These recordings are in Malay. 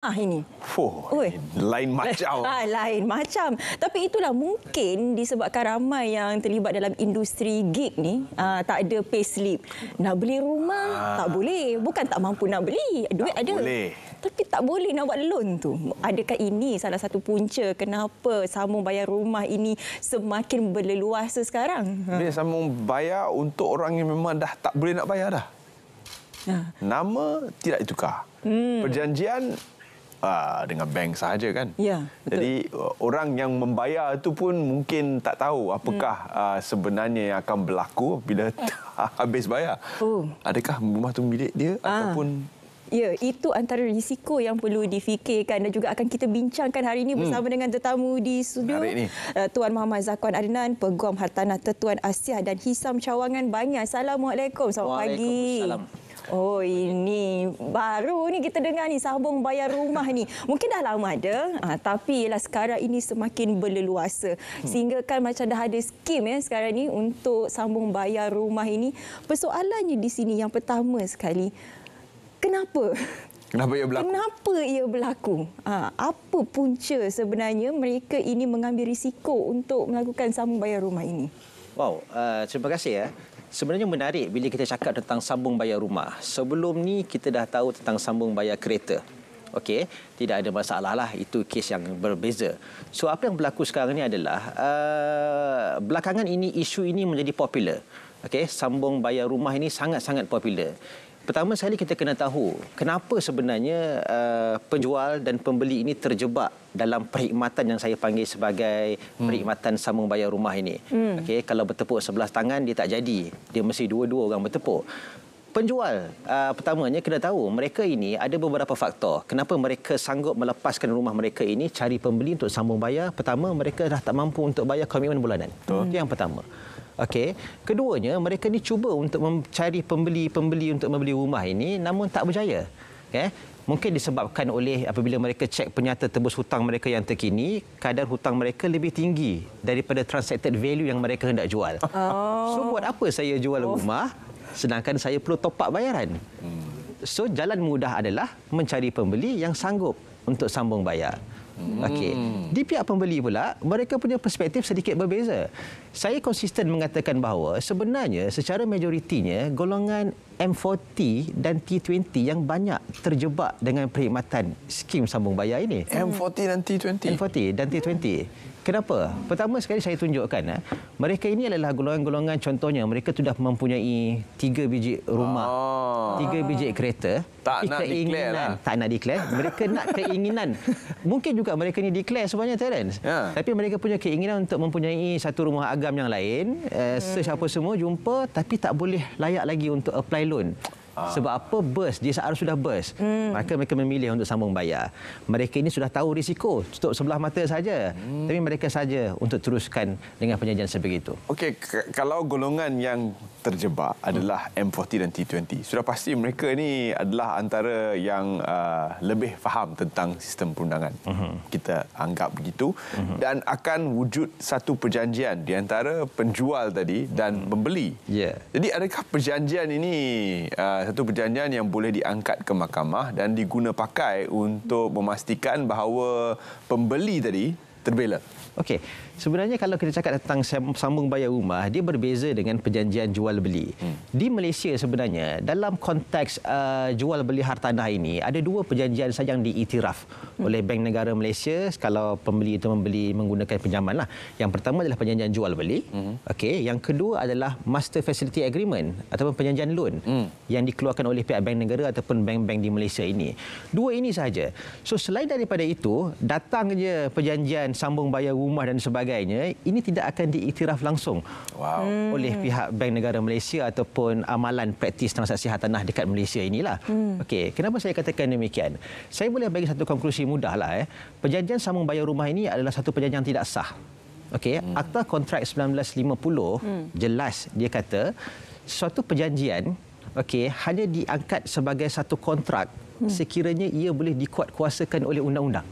Ini. Lain macam. Lain macam. Tapi itulah mungkin disebabkan ramai yang terlibat dalam industri gig ni, tak ada payslip. Nak beli rumah tak boleh. Bukan tak mampu nak beli, duit tak ada. Boleh. Tapi tak boleh nak buat loan tu. Adakah ini salah satu punca kenapa sambung bayar rumah ini semakin berleluasa sekarang? Dia sambung bayar untuk orang yang memang dah tak boleh nak bayar dah. Nama tidak ditukar. Perjanjian dengan bank sahaja kan. Ya, betul. Jadi orang yang membayar itu pun mungkin tak tahu apakah sebenarnya yang akan berlaku bila habis bayar. Adakah rumah tu milik dia ataupun... Ya, itu antara risiko yang perlu difikirkan dan juga akan kita bincangkan hari ini bersama dengan tetamu di studio. Tuan Muhammad Zakwan Adnan, Peguam Hartanah Tertuan Asia dan Hisam Cawangan Banyan. Assalamualaikum. Selamat pagi. Waalaikumsalam. Oh, ini baru ni kita dengar ni sambung bayar rumah ni. Mungkin dah lama ada, tapi ialah sekarang ini semakin berleluasa. Sehingga kan macam dah ada skim sekarang ni untuk sambung bayar rumah ini. Persoalannya di sini yang pertama sekali, kenapa? Kenapa ia berlaku? Kenapa ia berlaku? Apa punca sebenarnya mereka ini mengambil risiko untuk melakukan sambung bayar rumah ini? Wow, terima kasih ya. Sebenarnya menarik bila kita cakap tentang sambung bayar rumah. Sebelum ni kita dah tahu tentang sambung bayar kereta. Okey, tidak ada masalah lah, itu kes yang berbeza. So apa yang berlaku sekarang ni adalah belakangan ini isu ini menjadi popular. Okey, sambung bayar rumah ini sangat-sangat popular. Pertama sekali kita kena tahu kenapa sebenarnya penjual dan pembeli ini terjebak dalam perkhidmatan yang saya panggil sebagai perkhidmatan sambung bayar rumah ini. Okey, kalau bertepuk sebelah tangan dia tak jadi. Dia mesti dua-dua orang bertepuk. Penjual pertamanya kena tahu mereka ini ada beberapa faktor. Kenapa mereka sanggup melepaskan rumah mereka ini cari pembeli untuk sambung bayar? Pertama, mereka dah tak mampu untuk bayar komitmen bulanan. Itu yang pertama. Okey, keduanya mereka ni cuba untuk mencari pembeli untuk membeli rumah ini namun tak berjaya. Okey, mungkin disebabkan oleh apabila mereka cek penyata tebus hutang mereka yang terkini, kadar hutang mereka lebih tinggi daripada transacted value yang mereka hendak jual. So buat apa saya jual rumah sedangkan saya perlu top up bayaran? So jalan mudah adalah mencari pembeli yang sanggup untuk sambung bayar. Okey. Di pihak pembeli pula, mereka punya perspektif sedikit berbeza. Saya konsisten mengatakan bahawa sebenarnya secara majoritinya golongan M40 dan T20 yang banyak terjebak dengan perkhidmatan skim sambung bayar ini. M40 dan T20? M40 dan T20. Kenapa? Pertama sekali saya tunjukkan, mereka ini adalah golongan-golongan, contohnya mereka sudah mempunyai 3 biji rumah, 3 biji kereta. Tak nak declare lah. Tak nak declare. Mereka nak keinginan. Mungkin juga mereka ni declare sebenarnya, Terence. Tapi mereka punya keinginan untuk mempunyai satu rumah agam yang lain. Search apa semua, jumpa. Tapi tak boleh layak lagi untuk apply loan. Sebab apa? Burst. Dia seharusnya sudah burst. Maka mereka memilih untuk sambung bayar. Mereka ini sudah tahu risiko. Tutup sebelah mata saja. Tapi mereka saja untuk teruskan dengan perjanjian sebegitu. Okey, kalau golongan yang terjebak adalah M40 dan T20, sudah pasti mereka ini adalah antara yang lebih faham tentang sistem perundangan. Kita anggap begitu. Dan akan wujud satu perjanjian di antara penjual tadi dan pembeli. Jadi adakah perjanjian ini satu perjanjian yang boleh diangkat ke mahkamah dan diguna pakai untuk memastikan bahawa pembeli tadi terbela? Okey, sebenarnya kalau kita cakap tentang sambung bayar rumah, dia berbeza dengan perjanjian jual beli. Di Malaysia sebenarnya, dalam konteks jual beli hartanah ini, ada dua perjanjian saja yang diiktiraf oleh Bank Negara Malaysia kalau pembeli itu membeli menggunakan pinjaman lah. Yang pertama adalah perjanjian jual beli. Okey, yang kedua adalah Master Facility Agreement ataupun perjanjian loan yang dikeluarkan oleh pihak Bank Negara ataupun bank-bank di Malaysia ini. Dua ini sahaja. So selain daripada itu, datang je perjanjian sambung bayar rumah dan sebagainya, ini tidak akan diiktiraf langsung oleh pihak Bank Negara Malaysia ataupun amalan praktis transaksi hartanah dekat Malaysia inilah. Okey, kenapa saya katakan demikian? Saya boleh bagi satu konklusi mudahlah. Perjanjian sambung bayar rumah ini adalah satu perjanjian tidak sah. Okey, Akta Kontrak 1950 jelas dia kata suatu perjanjian hanya diangkat sebagai satu kontrak sekiranya ia boleh dikuatkuasakan oleh undang-undang.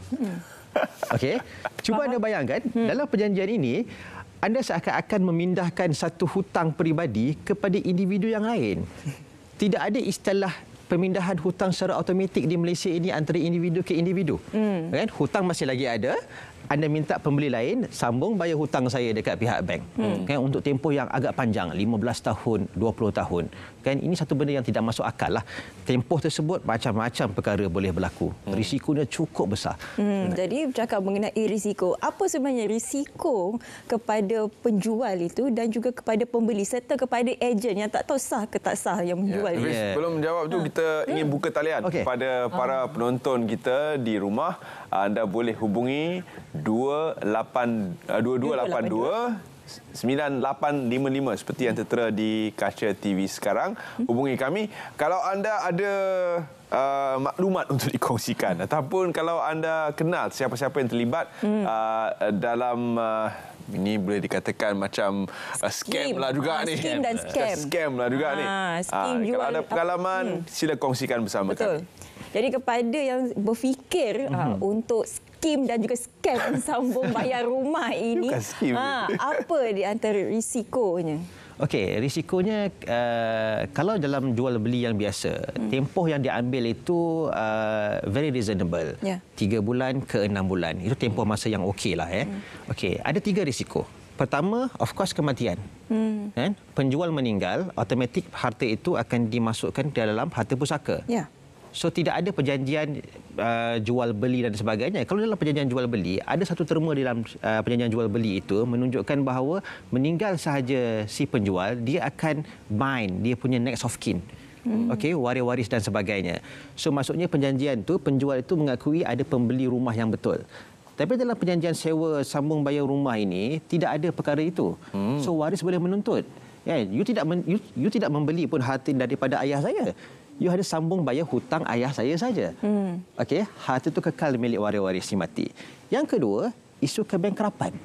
Okey, cuba anda bayangkan dalam perjanjian ini anda seakan-akan memindahkan satu hutang peribadi kepada individu yang lain. Tidak ada istilah pemindahan hutang secara automatik di Malaysia ini antara individu ke individu. Kan? Hutang masih lagi ada. Anda minta pembeli lain sambung bayar hutang saya dekat pihak bank. Kan, untuk tempoh yang agak panjang, 15 tahun, 20 tahun. Kan, ini satu benda yang tidak masuk akal lah. Tempoh tersebut macam-macam perkara boleh berlaku. Risikonya cukup besar. Jadi bercakap mengenai risiko. Apa sebenarnya risiko kepada penjual itu dan juga kepada pembeli serta kepada ejen yang tak tahu sah ke tak sah yang menjual Tapi ini? sebelum menjawab tu, kita ingin buka talian kepada para penonton kita di rumah. Anda boleh hubungi 2282 9855 seperti yang tertera di kaca TV sekarang. Hubungi kami kalau anda ada maklumat untuk dikongsikan ataupun kalau anda kenal siapa-siapa yang terlibat dalam ini boleh dikatakan macam scam lah juga ni. Scam dan scam. Scam lah juga ni. Kalau ada pengalaman, sila kongsikan bersama kami. Jadi kepada yang berfikir untuk skim dan juga scam sambung bayar rumah ini, apa di antara risikonya? Okey, risikonya kalau dalam jual beli yang biasa, tempoh yang diambil itu very reasonable. 3 bulan ke 6 bulan. Itu tempoh masa yang okey lah. Okey, ada 3 risiko. Pertama, of course, kematian. Kan? Penjual meninggal, automatik harta itu akan dimasukkan dalam harta pusaka. So, tidak ada perjanjian jual beli dan sebagainya. Kalau dalam perjanjian jual beli, ada satu terma dalam perjanjian jual beli itu menunjukkan bahawa meninggal sahaja si penjual, dia akan bind dia punya next of kin. Okey, waris-waris dan sebagainya. So, maksudnya perjanjian tu, penjual itu mengakui ada pembeli rumah yang betul. Tapi dalam perjanjian sewa sambung bayar rumah ini, tidak ada perkara itu. So, waris boleh menuntut. You tidak membeli pun harta daripada ayah saya. You hanya sambung bayar hutang ayah saya saja. Okey, harta itu kekal milik waris-waris si mati. Yang kedua, isu kebankrapan.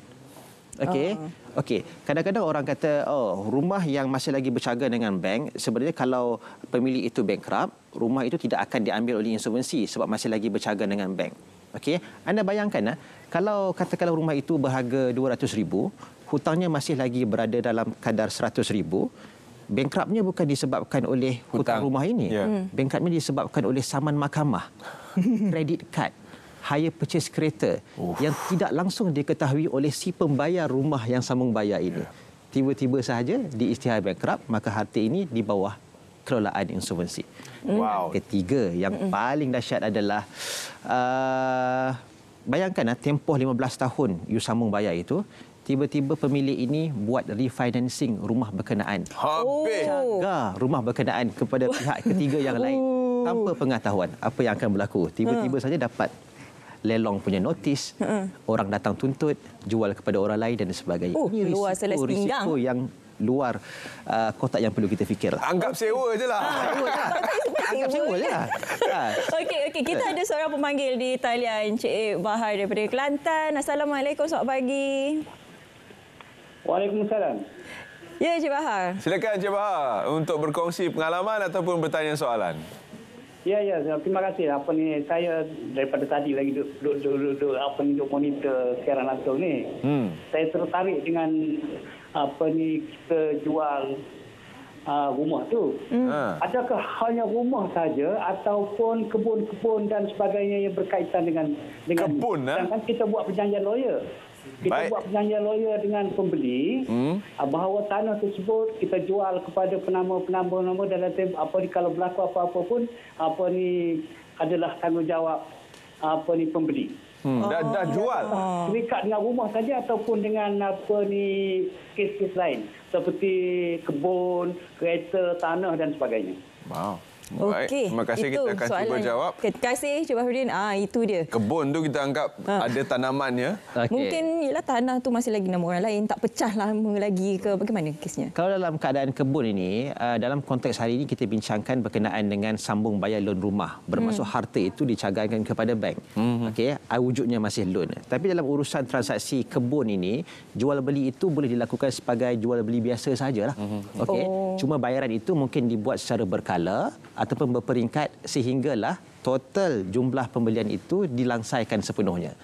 Okey, kadang-kadang orang kata, rumah yang masih lagi bercaga dengan bank, sebenarnya kalau pemilik itu bankrupt, rumah itu tidak akan diambil oleh insolvensi sebab masih lagi bercaga dengan bank. Okey, anda bayangkan kalau katakanlah rumah itu berharga 200,000, hutangnya masih lagi berada dalam kadar 100,000. Bankruptnya bukan disebabkan oleh hutang rumah ini. Bankruptnya disebabkan oleh saman mahkamah, kredit kad, hire purchase kereta yang tidak langsung diketahui oleh si pembayar rumah yang sambung bayar ini. Tiba-tiba sahaja diisytihar bankrupt, maka harta ini di bawah kelolaan insolvensi. Ketiga, yang paling dahsyat adalah bayangkan tempoh 15 tahun you sambung bayar itu, tiba-tiba pemilik ini buat refinancing rumah berkenaan. Jaga rumah berkenaan kepada pihak ketiga yang lain tanpa pengetahuan apa yang akan berlaku. Tiba-tiba saja dapat lelong punya notis, orang datang tuntut, jual kepada orang lain dan sebagainya. Ini risiko yang luar kotak yang perlu kita fikir. Anggap sewa je lah. Anggap sewa je lah. Okey, kita ada seorang pemanggil di talian, Encik Bahar daripada Kelantan. Assalamualaikum, selamat pagi. Waalaikumsalam. Ya, Encik Bahar. Silakan Encik Bahar untuk berkongsi pengalaman ataupun bertanya soalan. Ya, terima kasih. Saya daripada tadi lagi duduk monitor siaran langsung ni. Saya tertarik dengan kita jual rumah tu. Adakah hanya rumah saja ataupun kebun-kebun dan sebagainya yang berkaitan dengan kebun? Sedangkan kita buat perjanjian lawyer. Kita buat perjanjian lawyer dengan pembeli bahawa tanah tersebut kita jual kepada penama-penama dalam kalau berlaku apa-apa pun adalah tanggungjawab pembeli. Dah jual. Terikat dengan rumah saja ataupun dengan kes-kes lain seperti kebun, kereta, tanah dan sebagainya. Okey, terima kasih, kita akan cuba jawab. Terima kasih Encik Baharudin. Itu dia. Kebun tu kita anggap ada tanamannya. Mungkin ialah tanah tu masih lagi nama orang lain, tak pecah lama lagi ke bagaimana kesnya? Kalau dalam keadaan kebun ini, dalam konteks hari ini kita bincangkan berkenaan dengan sambung bayar loan rumah. Bermaksud harta itu dicagarkan kepada bank. Okey, wujudnya masih loan. Tapi dalam urusan transaksi kebun ini, jual beli itu boleh dilakukan sebagai jual beli biasa sahajalah. Okey, cuma bayaran itu mungkin dibuat secara berkala ataupun berperingkat sehinggalah total jumlah pembelian itu dilangsaikan sepenuhnya.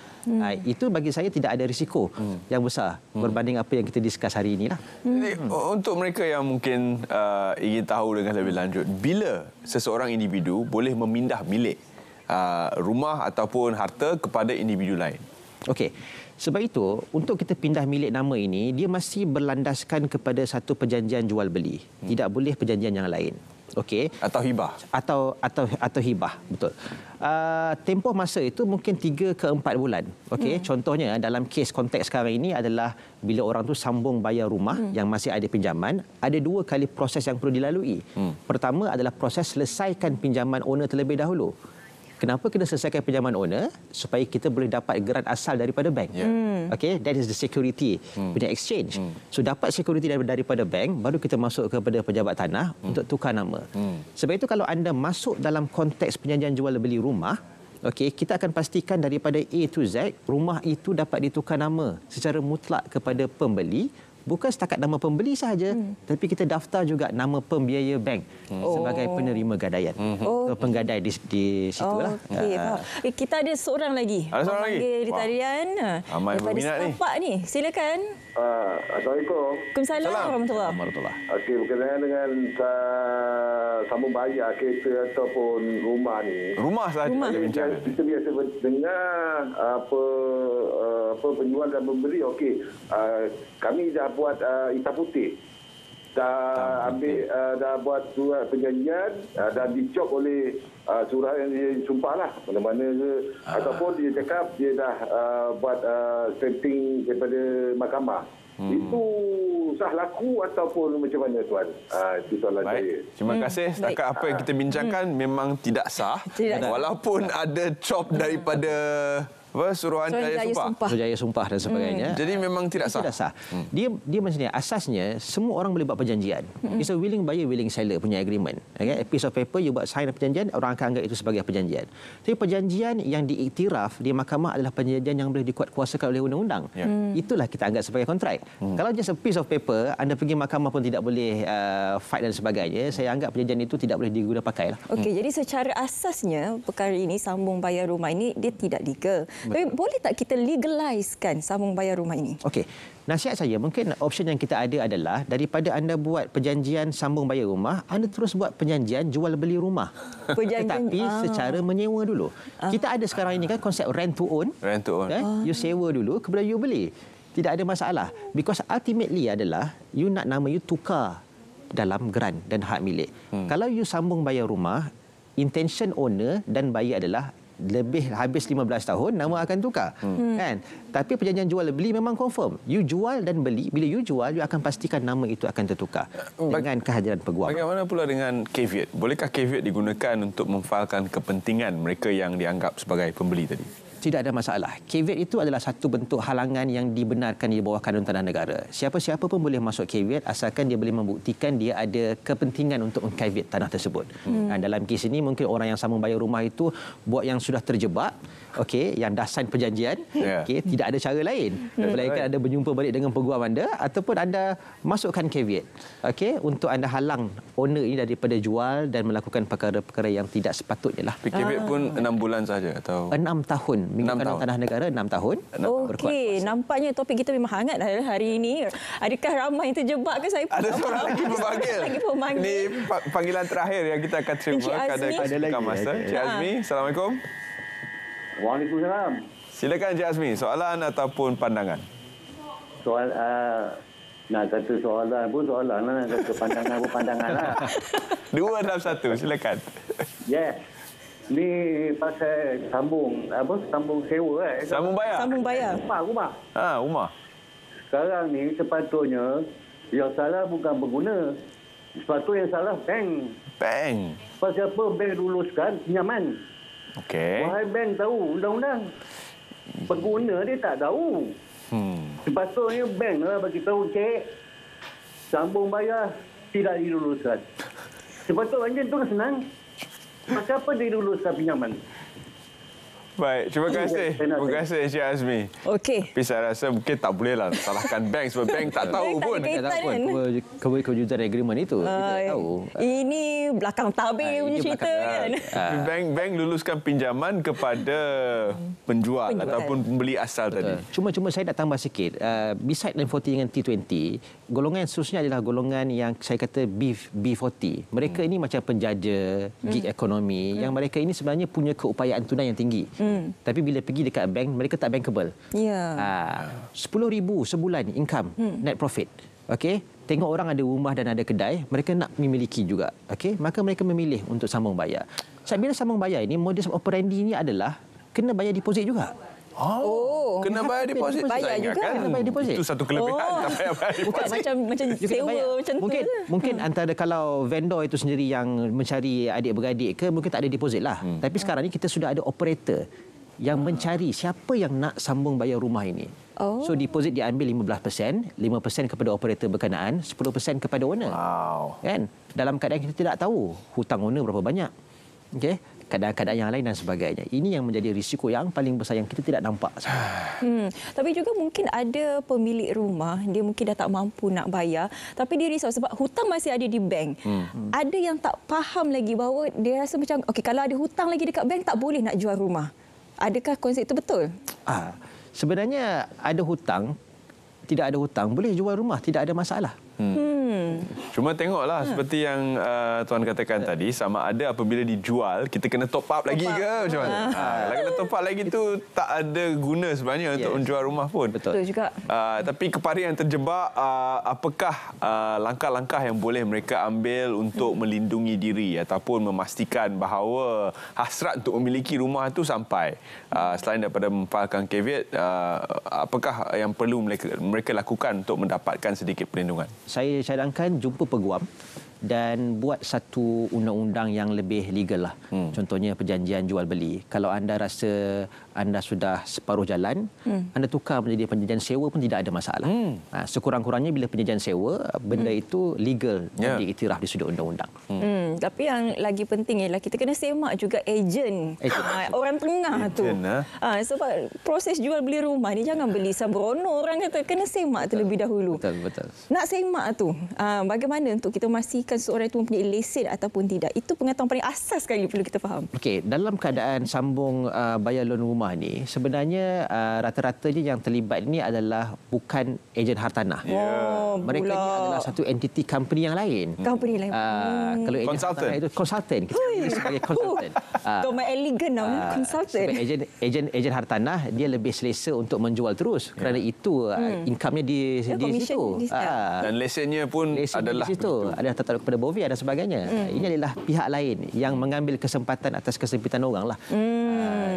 Itu bagi saya tidak ada risiko yang besar berbanding apa yang kita discuss hari ini lah. Jadi, untuk mereka yang mungkin ingin tahu dengan lebih lanjut, bila seseorang individu boleh memindah milik rumah ataupun harta kepada individu lain? Okey. Sebab itu, untuk kita pindah milik nama ini, dia masih berlandaskan kepada satu perjanjian jual beli. Tidak boleh perjanjian yang lain. Okey. Atau hibah? Atau hibah, betul. Tempoh masa itu mungkin 3 ke 4 bulan. Okey. Contohnya dalam kes konteks sekarang ini adalah bila orang tu sambung bayar rumah yang masih ada pinjaman, ada 2 kali proses yang perlu dilalui. Pertama adalah proses selesaikan pinjaman owner terlebih dahulu. Kenapa kena selesaikan pinjaman owner? Supaya kita boleh dapat geran asal daripada bank. Okay, that is the security punya exchange. So dapat security daripada bank, baru kita masuk kepada pejabat tanah untuk tukar nama. Sebab itu kalau anda masuk dalam konteks perjanjian jual beli rumah, okey, kita akan pastikan daripada A to Z, rumah itu dapat ditukar nama secara mutlak kepada pembeli. Bukan setakat nama pembeli sahaja, tapi kita daftar juga nama pembiaya bank sebagai penerima gadaian. So, penggadai di situlah. Okey, faham. Kita ada seorang lagi. Ada seorang lagi? Di talian. Ramai Daripada berminat ni. Setapak ni. Silakan. Assalamualaikum. Waalaikumsalam warahmatullahi. Okey, berkenaan dengan sambung bayar kereta ataupun rumah ni. Rumah sahaja kita bincang. Kita biasa dengar apa penjual dan pembeli. Okey, kami dah buat hitam putih. Dah ambil, dah buat surat perjanjian dan dicop oleh surat yang dia sumpah lah. Mana-mana ke. Ataupun dia cakap dia dah buat stamping daripada mahkamah. Itu sah laku ataupun macam mana tuan? Itu soalan saya. Baik, terima kasih. Setakat apa yang kita bincangkan memang tidak sah. Walaupun ada cop daripada Suruhanjaya Sumpah. Suruhanjaya Sumpah dan sebagainya. Jadi memang tidak sah. Tidak sah. Dia macam ni, asasnya semua orang boleh buat perjanjian. It's a willing buyer, willing seller punya agreement. Okay? A piece of paper, you buat sign perjanjian, orang akan anggap itu sebagai perjanjian. Tapi perjanjian yang diiktiraf di mahkamah adalah perjanjian yang boleh dikuatkuasakan oleh undang-undang. Itulah kita anggap sebagai kontrak. Kalau just a piece of paper, anda pergi mahkamah pun tidak boleh fight dan sebagainya, saya anggap perjanjian itu tidak boleh digunakan pakai lah. Okey, jadi secara asasnya perkara ini, sambung bayar rumah ini, dia tidak legal. Tapi boleh tak kita legalisekan sambung bayar rumah ini? Okey. Nasihat saya, mungkin option yang kita ada adalah daripada anda buat perjanjian sambung bayar rumah, anda terus buat perjanjian jual beli rumah. Tetapi secara menyewa dulu. Kita ada sekarang ini kan konsep rent to own. Rent to own. You sewa dulu, kemudian you beli. Tidak ada masalah. Because ultimately adalah you nak nama you tukar dalam geran dan hak milik. Kalau you sambung bayar rumah, intention owner dan buyer adalah lebih habis 15 tahun nama akan tukar kan. Tapi perjanjian jual beli memang confirm, you jual dan beli, bila you jual you akan pastikan nama itu akan tertukar dengan kehadiran peguam. Bagaimana pula dengan caveat? Bolehkah caveat digunakan untuk memfailkan kepentingan mereka yang dianggap sebagai pembeli tadi? Tidak ada masalah. Caveat itu adalah satu bentuk halangan yang dibenarkan di bawah kanun tanah negara. Siapa-siapa pun boleh masuk caveat asalkan dia boleh membuktikan dia ada kepentingan untuk mengcaveat tanah tersebut. Dalam kes ini mungkin orang yang sambung bayar rumah itu buat yang sudah terjebak, okey, yang dah sign perjanjian, okey, tidak ada cara lain melainkan anda berjumpa balik dengan peguam anda ataupun anda masukkan caveat, okey, untuk anda halang owner ini daripada jual dan melakukan perkara-perkara yang tidak sepatutnya lah. Caveat pun 6 bulan saja atau 6 tahun. Mengikut kanun tanah negara 6 tahun. Okey, nampaknya topik kita memang hangat hari ini. Adakah ramai yang terjebak ke saya? Ada seorang lagi pemanggil. Ini panggilan terakhir yang kita akan terima pada masa. Cik Azmi, Assalamualaikum. Waalaikumsalam. Silakan Cik Azmi, soalan ataupun pandangan. Nak kata soalan pun soalan lah, nak kata pandangan pun pandangan lah. 2 dalam 1, silakan. Ni pasal sambung sewa Sambung bayar. Sambung bayar. Rumah. Rumah. Sekarang ni sepatutnya yang salah bukan pengguna. Sepatutnya yang salah bank. Bank. Pasal apa bank luluskan pinjaman? Okey. Wahai bank tahu undang-undang. Pengguna dia tak tahu. Sepatutnya bank lah bagi tahu cek sambung bayar tidak diluluskan. Sepatutnya tu kan senang. Maka apa dia luluskan pinjaman? Baik, terima kasih. Terima kasih Encik Azmi. Okey. Tapi saya rasa mungkin tak bolehlah salahkan bank sebab bank tak tahu Bank tak pun. ada kaitan. Tak tahu pun kewujudan agreement itu. Kita tak tahu. Ini belakang tabir punya Ini cerita belakang- kan. Bank luluskan pinjaman kepada penjual ataupun pembeli asal tadi. Cuma saya nak tambah sikit. Beside M40 dengan T20, golongan seterusnya adalah golongan yang saya kata B40. Mereka ini macam penjaja, gig ekonomi yang mereka ini sebenarnya punya keupayaan tunai yang tinggi. Tapi bila pergi dekat bank, mereka tak bankable. Ya. 10,000 sebulan income, net profit. Okey, tengok orang ada rumah dan ada kedai, mereka nak memiliki juga. Okey, maka mereka memilih untuk sambung bayar. Bila sambung bayar ini, modus operandi ini adalah kena bayar deposit juga. Oh. Kena bayar deposit. Bayar Saya juga. ingatkan Kena bayar deposit. Itu satu kelebihan. Tak payah bayar Bukan deposit. macam You kena sewa bayar. macam tu. Mungkin antara kalau vendor itu sendiri yang mencari adik-beradik ke, mungkin tak ada deposit lah. Tapi sekarang ni kita sudah ada operator yang mencari siapa yang nak sambung bayar rumah ini. Oh. So deposit diambil 15%, 5% kepada operator berkenaan, 10% kepada owner. Wow. Kan? Dalam keadaan kita tidak tahu hutang owner berapa banyak. Okey, keadaan-keadaan yang lain dan sebagainya. Ini yang menjadi risiko yang paling besar yang kita tidak nampak. Tapi juga mungkin ada pemilik rumah, dia mungkin dah tak mampu nak bayar, tapi dia risau sebab hutang masih ada di bank. Ada yang tak faham lagi bahawa dia rasa macam, okey, kalau ada hutang lagi dekat bank, tak boleh nak jual rumah. Adakah konsep itu betul? Sebenarnya ada hutang, tidak ada hutang, boleh jual rumah, tidak ada masalah. Cuma tengoklah seperti yang Tuan katakan tadi, sama ada apabila dijual kita kena top up lagi ke macam mana? Kalau kena top up lagi tu tak ada guna sebenarnya untuk menjual rumah pun. Betul juga. Tapi kepada yang terjebak, apakah langkah-langkah yang boleh mereka ambil untuk melindungi diri ataupun memastikan bahawa hasrat untuk memiliki rumah itu sampai? Selain daripada memfailkan caveat, apakah yang perlu mereka lakukan untuk mendapatkan sedikit perlindungan? Saya cadangkan jumpa peguam dan buat satu undang-undang yang lebih legal lah. Contohnya perjanjian jual beli. Kalau anda rasa anda sudah separuh jalan, anda tukar menjadi perjanjian sewa pun tidak ada masalah. Sekurang-kurangnya bila perjanjian sewa, benda itu legal dan diiktiraf di sudut undang-undang. Tapi yang lagi penting ialah kita kena semak juga ejen. Orang tengah tu. Sebab proses jual beli rumah ni jangan beli sembrono, orang kata kena semak terlebih dahulu. Betul. Nak semak tu, bagaimana untuk kita memastikan seseorang itu mempunyai lesen ataupun tidak. Itu pengetahuan paling asas sekali perlu kita faham. Okey, dalam keadaan sambung bayar loan rumah ni, sebenarnya rata-ratanya yang terlibat ini adalah bukan ejen hartanah. Mereka ni adalah satu entiti company yang lain. Company lain. Kalau ejen hartanah itu konsultan. Kita panggil sebagai konsultan. Domain elegan namanya konsultan. Ejen hartanah dia lebih selesa untuk menjual terus kerana itu income-nya di situ. Dan lesennya pun adalah di situ. Ada tertarik kepada Bovia dan sebagainya. Ini adalah pihak lain yang mengambil kesempatan atas kesempitan orang lah.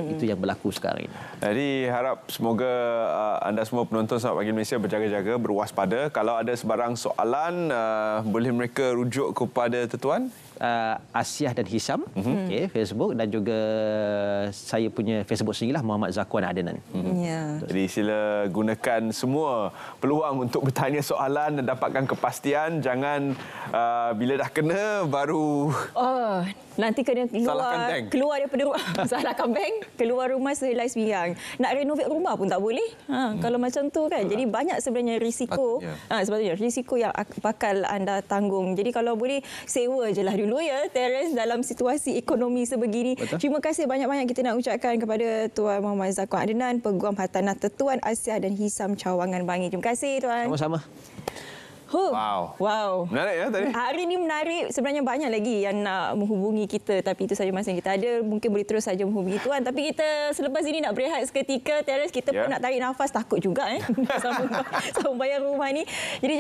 Itu yang berlaku sekarang ini. Jadi harap semoga anda semua penonton Selamat Pagi Malaysia berjaga-jaga, berwaspada. Kalau ada sebarang soalan, boleh mereka rujuk kepada Tuan? Asiah dan Hisam, Facebook, dan juga saya punya Facebook sendirilah, Muhammad Zakwan Adenan. Jadi sila gunakan semua peluang untuk bertanya soalan dan dapatkan kepastian. Jangan bila dah kena baru nanti kena keluar daripada rumah. Salahkan bank, keluar rumah sehelai sembiang. Nak renovate rumah pun tak boleh. Kalau macam tu kan. Jadi banyak sebenarnya risiko. Sebetulnya risiko yang bakal anda tanggung. Jadi kalau boleh sewa je lah dulu ya, Terence, dalam situasi ekonomi sebegini. Betul. Terima kasih banyak-banyak kita nak ucapkan kepada Tuan Muhammad Zakwan Adenan, Peguam Hartanah Tetuan Asiah dan Hisam Cawangan Bangi. Terima kasih Tuan. Sama-sama. Wow. Menarik ya tadi? Hari ini menarik. Sebenarnya banyak lagi yang nak menghubungi kita. Tapi itu saja masa yang kita ada. Mungkin boleh terus saja menghubungi Tuan. Tapi kita selepas ini nak berehat seketika. Terence, kita pun nak tarik nafas. Takut juga sambung bayar rumah ni. Jadi